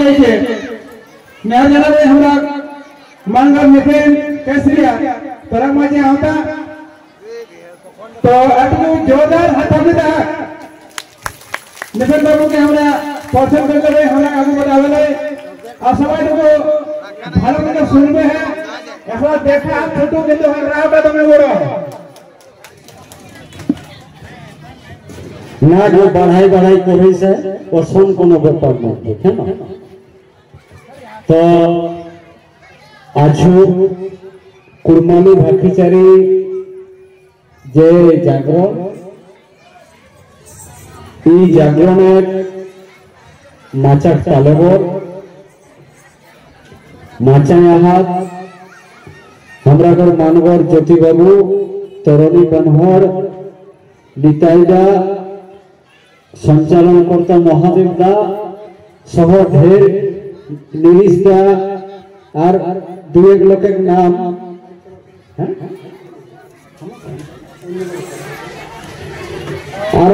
जाए छे नहर जनाबे हमरा मानगर मिथिल केसरिया तरंग माजे होता तो अटकू जोरदार हथामिता निफर बाबू के हमरा पसंद करले हमरा आगू बढ़ावेले आ सबाई को भालो के सुनबे है एकरा देखा छोटू के तो रावटा तमे बड़ो ना जो बढ़ाई बढ़ाई करे से और सुन कोनो ब्यापार नहीं है ना तो आजू कुरमानी भाखीचारी जे जागरण ई जागरण माचा तालेबर माचा यहाँ हमरा घर मानवर ज्योति बाबू तरुणी बनहर निताईदा संचालन करता महादेव दा सह ढेर निरीश दा और दो एक लोग के नाम और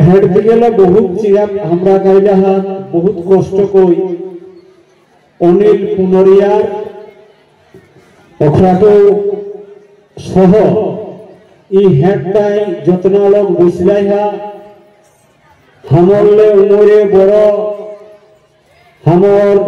हेड दिगेला बहुत चिया हमरा गाइला हा बहुत कष्ट कोई अनिल पुनरिया ओखरा तो सह ई हेडटाई जतना लोग बुझलाई हा हमरले उमरे बड़ो हमर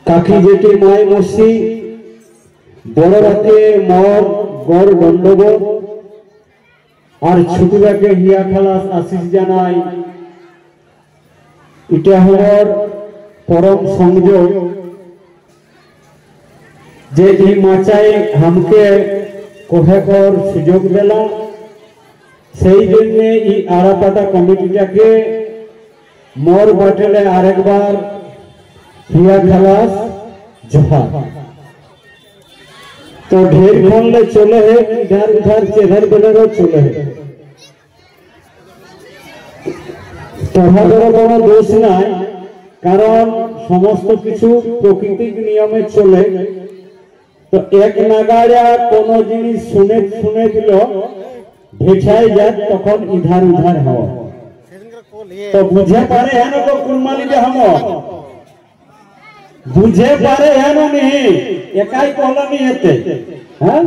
काकी जेटी माई मसी बड़ राते मोर गड़ गंडगोल और छुटुरा के हिया खालास आशीष जानाई इटा हमर परम संयोग जे ई माचाई हमके कोहेकर सुयोग देला সেই জন্য এই আড়াপাটা কমিটিটাকে মোর বাটেলে আরেকবার হিয়া খালাস জোহার तो ढेर खंडे चले है इधर उधर चेहर बेलेरो चले है तोहादेरो कोनो दोष নাই কারণ সমস্ত কিছু প্রাকৃতিক নিয়মে চলে তো এক নাগাড়া কোনো জিনিস শুনে শুনে দিল भेठाई जात तखन इधर उधर हो तो बुझे पारे है ना तो कुरमानी दे हम बुझे पारे है ना नहीं एकाई कहला नहीं हेते हां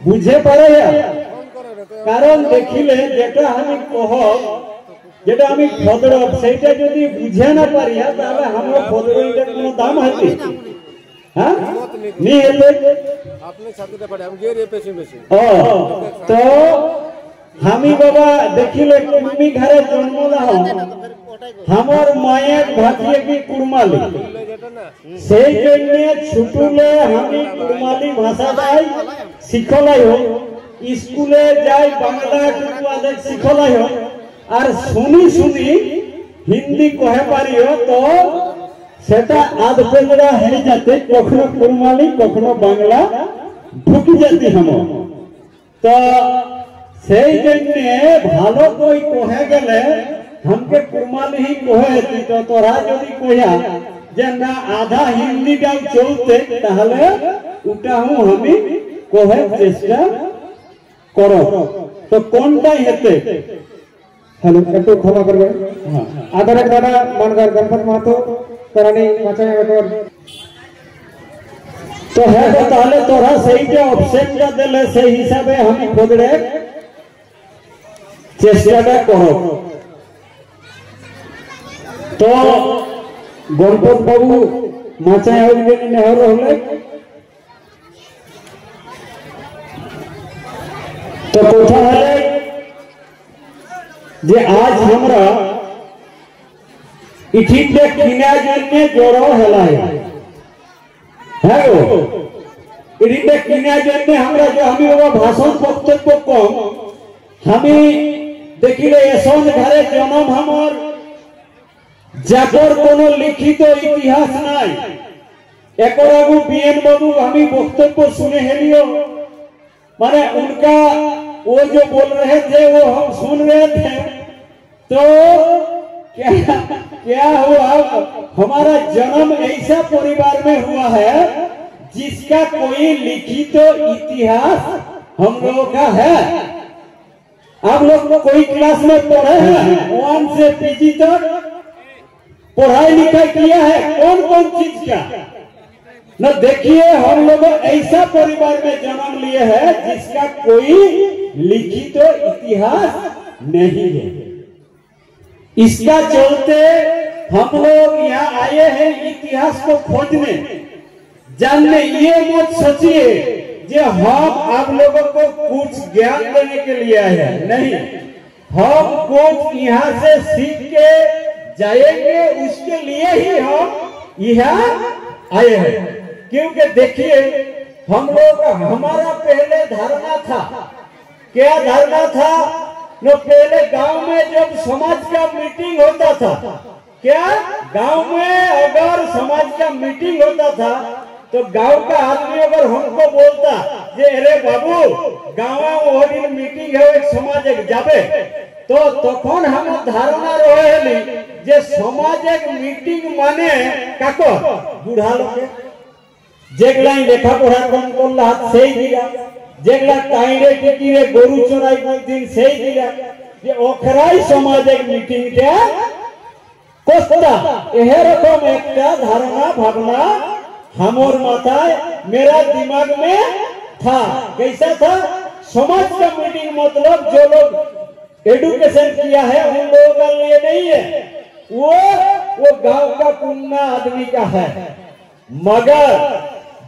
बुझे पारे है कारण देखिले जेटा हम कह जेटा हम फदरब सेटा यदि बुझे ना पारिया ताले हम फदरइटा कोनो दाम हते हां नहीं हेते आपने साथीटा पड़े हम गेरे पेशी पेशी तो हामी बाबा देखिले कुर्मी घरे जन्मला हो हमर माয়ের ভাতিয়ে কি কুরমালি সেই জন্য ছুটুলে আমি কুরমালি ভাষাটাই শিখলাই হই স্কুলে যাই বাংলা টুকু আদে শিখলাই হই আর শুনি শুনি হিন্দি কহে পারিও তো সেটা আধ পেজরা হয়ে যাতে কখনো কুরমালি কখনো বাংলা ঢুকি যাতি हम তো সেই জন্য ভালো কই কহে গেলে हमके कुरमाली ही कहे तो तोरा যদি কইয়া যে না আধা হিন্দি গাও চলতে তাহলে ওটা আমি কহে চেষ্টা করো তো কোনটাই হেতে हेलो একটু ক্ষমা করবে हां আদরের দাদা মানগার গণপত মাহাতো तरानी माचाया बेटर तो है तो ताले तोरा सही के ऑप्शन का देले से हिसाबे हम खोदड़े चेष्टाटा करो तो गणपत बाबू माचाया होगे नेहर रहले तो कथा है जे आज हमरा इठिते किना जन्ने जोरो हेलाय है वो इठिते किना जन्ने हमरा जो हमी बाबा भाषण वक्तव्य कम हमी देखिले एसन घरे जन्म हमर जाकर कोनो लिखित इतिहास নাই एकर आगु बीएन बाबू हमी वक्तव्य सुने हेलियो माने उनका वो जो बोल रहे थे वो हम सुन रहे थे तो क्या हुआ हमारा जन्म ऐसा परिवार में हुआ है जिसका कोई लिखित इतिहास हम लोगों का है आप लोग कोई क्लास में पढ़े हैं 1 से पीजी तक पढ़ाई लिखाई किया है, कौन कौन चीज का न। देखिए हम लोग ऐसा परिवार में जन्म लिए हैं जिसका कोई लिखित इतिहास नहीं है। इसका चलते हम लोग यहाँ आए हैं इतिहास को खोजने जानने। ये मत सोचिए जो हम आप लोगों को कुछ ज्ञान देने के लिए आए हैं, नहीं। हम कुछ यहाँ से सीख के जाएंगे, उसके लिए ही हम यहाँ आए हैं। क्योंकि देखिए हम लोग हमारा पहले धारणा था, क्या धारणा था न, पहले गांव में जब समाज का मीटिंग होता था, क्या गांव में अगर समाज का मीटिंग होता था तो गांव का आदमी अगर हमको बोलता जे अरे बाबू गांव में वो दिन मीटिंग है एक समाज एक जाबे, तो तखन हम धारणा रहे जे समाज एक मीटिंग माने काको बुढ़ा लोग जेगलाई लेखा पढ़ा कम करला সেই দিলা, যেগলা টাইরে টিকিরে গরু চড়াই দিন সেই দিলা, যে ওখরাই সমাজের মিটিংটা কোস্তা এরকম একটা ধারণা ভাবনা हमर माताए मेरा दिमाग में था। कैसा था? समाज का मीटिंग मतलब जो लोग एडुकेशन किया है उन लोगों का लिए नहीं है, वो गांव का पुन्ना आदमी का है। मगर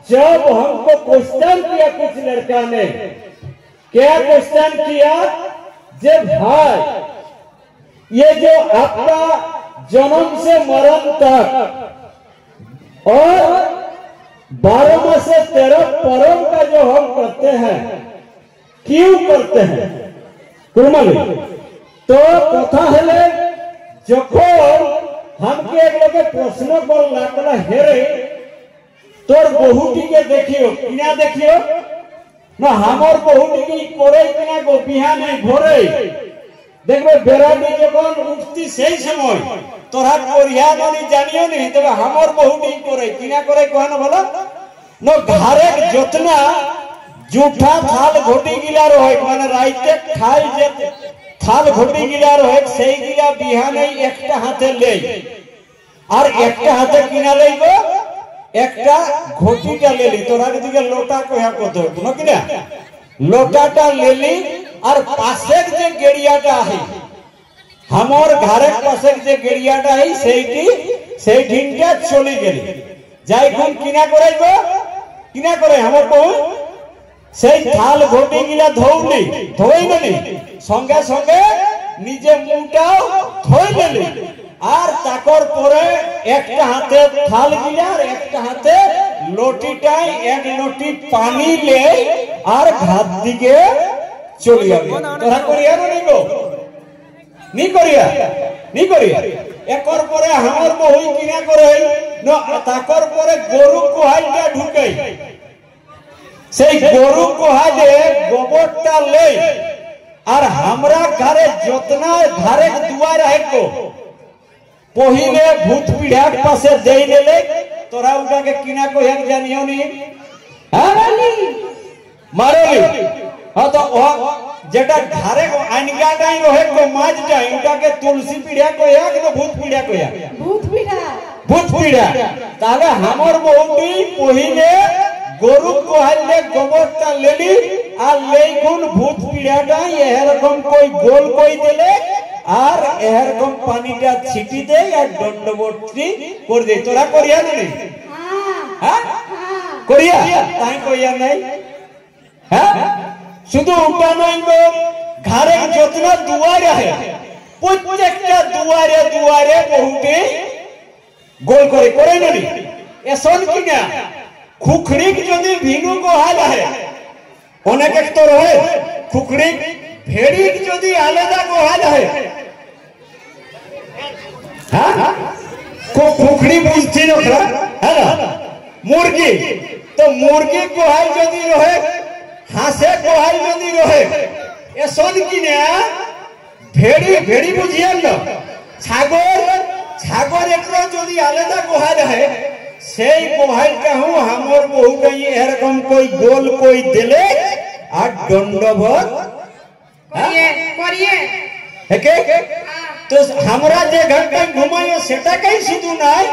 जब हमको क्वेश्चन किया कुछ लड़का ने, क्या क्वेश्चन किया, जब भाई ये जो आपका जन्म से मरण तक और 12 माह से 13 पर्व का जो हम करते हैं, क्यों करते हैं कुरमाली? तो कथा हेले যখন हमके एक लोग प्रश्न कर लागला हेरे तोर बहुटीके देखियो किना देखियो ना, हमर बहुटीके करे किना गो बिहान है भोरे देखबे बेराडी যখন উঠতি সেই সময় তোরা করিয়া ননি জানিও নি, তবে हमर बहुटी करे किना करे कहना बोला न, घरे जतना जूठा थाल घोटी गिला रहे माने राइते खाई जे थाल घोटी गिला रहे সেই গিলা বিহানে একটা হাতে লই আর একটা হাতে কিনা লইব একটা ঘটিটা লেলি, তোরা দিকে লোটা কয়া কত না কিনা লোটাটা লেলি আর পাশের যে গেড়িয়াটা আছে हमर घरेर पाशे जे गेड़ियाटा है সেই দিনটা চলে গেল যাই কোন কিনা করাইবো কিনা করে हमर বউ সেই থাল ঘটি গিলা ধৌলি ধোই নলি সঙ্গে সঙ্গে নিজে মুটাও ধোই ললি আর তাকর পরে একটা হাতে থাল গিলা আর একটা হাতে লটিটাই এক লটি পানি লে আর ঘাট দিকে চলে যাবে। তোরা করিয়া নিগো নি করিয়া নি করিয়া একর পরে हमर বহুই কিনা করে ন তাকর পরে গরু কোহাইটা ঢুকাই সেই গরু কোহাইতে গোবরটা লই আর हमरा ঘরে যতনা ঘরে দুয়ার আইকো পहिले ভূত পিড়ার পাশে দেই লেলে তোরা ওটাকে কিনা কইয়া জানিও নি মারলি মারলি। हाँ तो जेटा घरे को अनगाटाई रहे को माज जाए उटाके तुलसी पीढ़ा को या कि भूत पीढ़ा को या भूत पीढ़ा ताले हमर बहुटी पहिले गरु को हाले गोबरटा लेली आ लेगुन भूत पीढ़ाटा एरकम कोई गोल कोई देले আর এরকম পানিটা ছিটি দেই আর দণ্ডবর্তী করে দেই। তোরা করিয়া নি? হ্যাঁ করিয়া তাই কইয়া নাই। হ্যাঁ শুধু ওটা নয় গো, ঘরে যতনা দুয়ার আছে প্রত্যেকটা দুয়ারে দুয়ারে বহুটি গোল করে করে ননি এসন কিনা খুখড়িক যদি ভিনু গোহাল আছে অনেক একটা রহে খুখড়িক ভেড়িক যদি আলাদা গোহাল আছে। হ্যাঁ খুখড়ি বুঝছি না হ্যাঁ মুরগি তো মুরগি গোহাল যদি রহে হাসে গোহাল যদি রহে এসন কিনা ভেড়ি ভেড়ি বুঝিয়েন না ছাগল ছাগল একটা যদি আলাদা গোহাল হয় সেই গোহালটা হুঁ हमर बहुटा এরকম কই গোল কই দিলে আর দণ্ডবত করিয়ে করিয়ে হেকে তো আমরা যে ঘরটায় ঘুমাইও সেটাকেই শুধু নাই,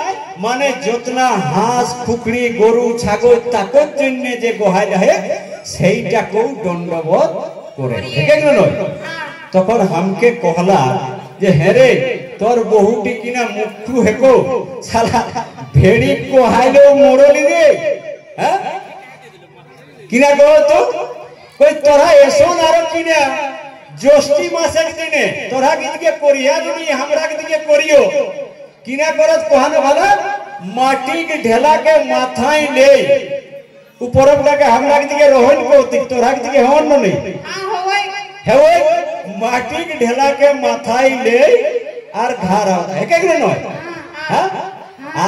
মানে যতনা হাঁস খুকড়ি গরু ছাগল তাকর জন্য যে গোহাই রহে সেইটাকেও দণ্ডবোধ করে, ঠিক নয়? তখন हमके कहला যে হেরে তোর বহুটি কিনা মুখু হেকো শালা ভেড়ি কোহাইলো মোড়লি রে, হ্যাঁ কিনা কো তো কই তোরা এসো নারো কিনা জ্যৈষ্ঠী মাসের দিনে তোরা কিদিকে করিয়া যদি हमरा কিদিকে করিও কিনা করত কোহানো ভালো মাটি के ढेला के माथाई ले উপরটাকে हमरा কিদিকে রহন কৌতিক তোরা কিদিকে হন নই हां होय হেওই মাটি के ढेला के माथाई ले আর ঘর है के নয়, হ্যাঁ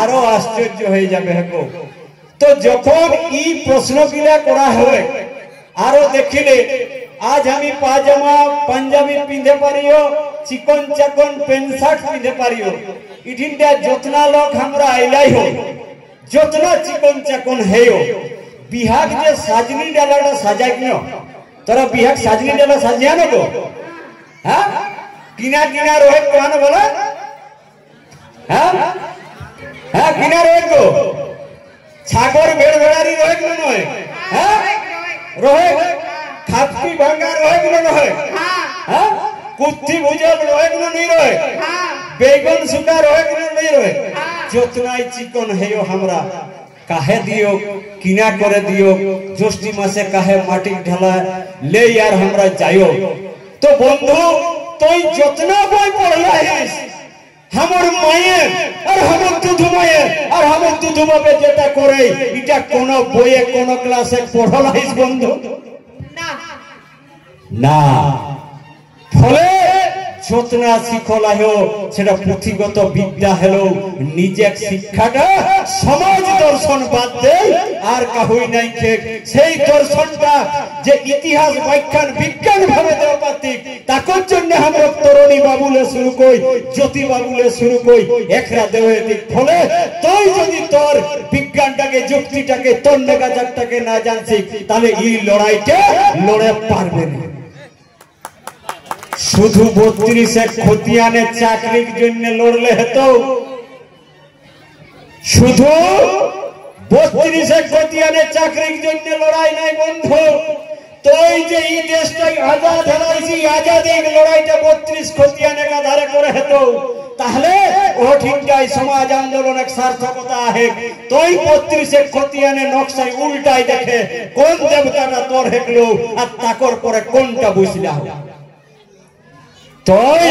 আরো আশ্চর্য হয়ে যাবে হেকো। তো যখন এই প্রশ্নগুলা করা হয় আরো দেখিলে आज हम पाजामा पंजाबी पिंधे पारियो चिकन चकन पेंट शर्ट पिंधे पारियो इठिनटा जोतना लोग हमरा आइलाई हो जोतना चिकन चकन हेयो बिहाग जे साजनी डालाटा साजाई न तोरा बिहाग साजनी डाला साजिया न गो, हां किना किना रोहे कोन बोला, हां हां किना रोहे गो छागर भेड़ भेड़ारी रोहे न नय, हां रोहे खापकी भांगा रोहे न रहे, हां कुत्ती भुजल रोहे न नहीं रहे, हां बैगन सुका रोहे न नहीं रहे, जोतनाई चिकन हेयो हमरा काहे दियो किना करे दियो জ্যৈষ্ঠী মাসে কাহে মাটি ঢালা ले यार हमरा जायो। तो बंधु তুই যতনা বই পড়লাইস हमर माये और हमर दुधु माये और हमर दुधु बाबे যেটা করে এটা কোন বইয়ে কোন ক্লাসে পড়লাইস বন্ধু না, ফলে যতনা শিখলা হো সেটা পুঁথিগত বিদ্যা হলো নিজে শিক্ষাটা সমাজ দর্শন বাদ দে আর কাহুই নাই কে সেই দর্শনটা যে ইতিহাস বিজ্ঞান বিজ্ঞান ভাবে দেওয়া পাতিক তাকর জন্য আমরা তরুণী বাবুলে শুরু কই জ্যোতি বাবুলে শুরু কই একরা দেওয়া দিক। ফলে তুই যদি তোর বিজ্ঞানটাকে যুক্তিটাকে তোর নেগাজারটাকে না জানছিস তাহলে এই লড়াইটা লড়ে পারবে না। শুধু 32 খতিয়ানের চাকরির জন্য লড়লে হতো, শুধু 32 খতিয়ানের চাকরির জন্য লড়াই নাই বন্ধু। তুই যে এই দেশটাই আজাদ হলাইছি আজাদের লড়াইটা 32 খতিয়ানের আধারে করে হতো তাহলে ও ঠিকটাই সমাজ আন্দোলনের সার্থকতা আছে। তুই 32 খতিয়ানের নকশায় উল্টাই দেখে কোন দেবতাটা তোর হেকলো আর তাকর পরে কোনটা বুঝলা তুই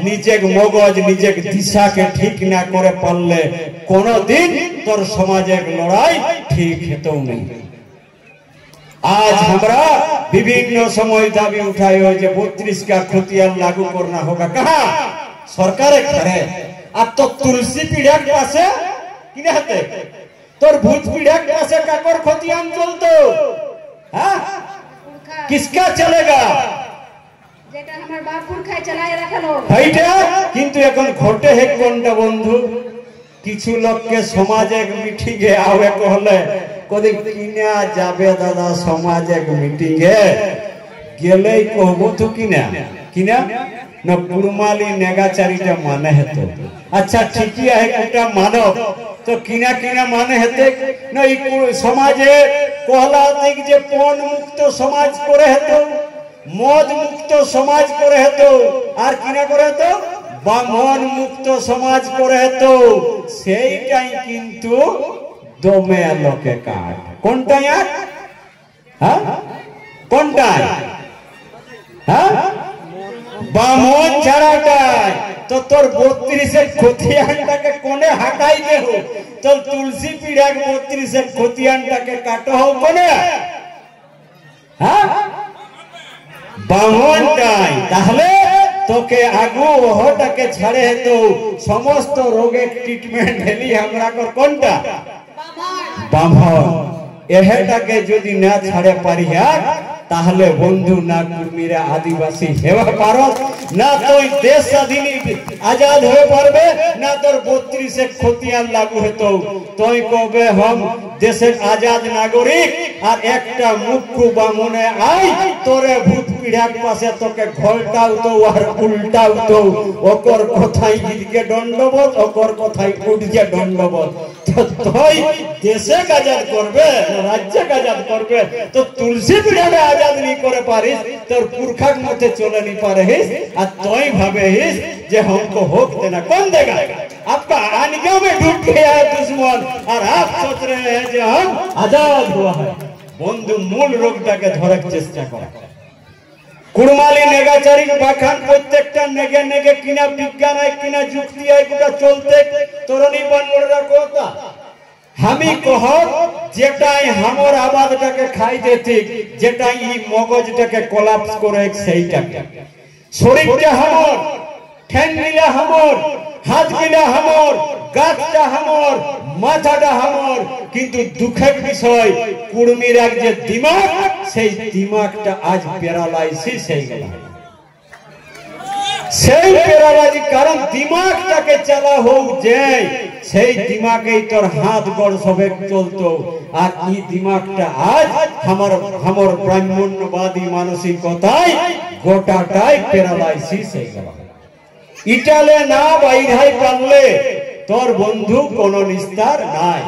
নিজের মগজ নিজের দিশাকে ঠিক না করে পারলে কোনদিন তোর সমাজের লড়াই ঠিক হতো না। आज हमरा विभिन्न समय दाबी उठाए हो जे 32 का खतियान लागू करना होगा कहां सरकार करे अब तो तुलसी पीढ़ा के पासे किने हते तोर भूत पीढ़ा के पासे काकर खतियान चलतो, हां किसका चलेगा যেটা আমার বাপ পুরখায় চালায় রাখলো এইটা কিন্তু এখন ঘটে হে কোনটা বন্ধু কিছু লোককে সমাজে মিটিংয়ে আবে কহলে কদি কিনা যাবে দাদা সমাজে মিটিংয়ে গেলেই কহবো তো কিনা কিনা না কুরমালি নেগাচারিটা মানে হেতো আচ্ছা ঠিকই আছে কোটা মানব তো কিনা কিনা মানে হেতে না এই সমাজে কহলা দিক যে পণ মুক্ত সমাজ করে হেতো মদ মুক্ত সমাজ করে হেতো আর কিনা করে হেতো বামন মুক্ত সমাজ করে হেতো সেইটাই কিন্তু দমে লোকে কাট কোনটা यार হ্যাঁ কোনটা হ্যাঁ বামন ছাড়াটাই তো তোর 32 এর খতিয়ানটাকে কোনে হাঁটাই দেহ তো তুলসী পীড়া 32 এর খতিয়ানটাকে কাটো হোক কোনে হ্যাঁ বামনটাই তাহলে তোকে আগু ওহটাকে ছাড়ে তো সমস্ত রোগের ট্রিটমেন্ট হেলি আমরা কর কোনটা বামন এহেটাকে যদি না ছাড়ে পারিয়া তাহলে বন্ধু না কুর্মীরা আদিবাসী হেবা পারো না তুই দেশ স্বাধীন আজাদ হয়ে পারবে না তোর 32 খতিয়ান লাগু হতো তুই কবে हम দেশের আজাদ নাগরিক আর একটা মুখ্য বামনে আই তোরে ভূত পিড়ার পাশে তোকে ঘলটাও তো আর উল্টাও তো ওকর কথাই গিলকে দণ্ডবোধ ওকর কথাই উঠকে দণ্ডবোধ তুই দেশে আজাদ করবে রাজ্যে আজাদ করবে তো তুলসী পিড়াকে আজাদ নি করে পারিস তোর পুরখার মধ্যে চলে নি পারিস আর তুই ভাবেস যে हमको होक देना कौन देगा आपका आनियों में ढूंढ गया है दुश्मन और आप सोच रहे हैं जो हम आजाद हुआ है बंधु मूल रोगটাকে ধরার চেষ্টা করা কুড়মালি নেগাচারি বাখান প্রত্যেকটা নেগে নেগে কিনা বিজ্ঞান হয় কিনা যুক্তি হয় গোটা চলতে তরুণী বানরা কথা আমি কহ যেটাই हमर আবাদটাকে খাই দেতি যেটাই এই মগজটাকে কোলাপস করে সেইটাকে শরীরটা हमर ঠ্যাং মিলা हमर হাত মিলা हमर গাছটা हमर মাথাটা हमर কিন্তু দুঃখের বিষয় কুড়মির এক যে দিমাগ সেই দিমাগটা আজ প্যারালাইসিস হয়ে গেল সেই প্যারালাইসিস কারণ দিমাগটাকে চালা হোক যে সেই দিমাগেই তোর হাত গড় সবে চলতো আর এই দিমাগটা আজ हमर ব্রাহ্মণ্যবাদী মানসিকতায় গোটাটাই প্যারালাইসিস হয়ে গেল ইটালে না বাইরাই পারলে তোর বন্ধু কোন নিস্তার নাই।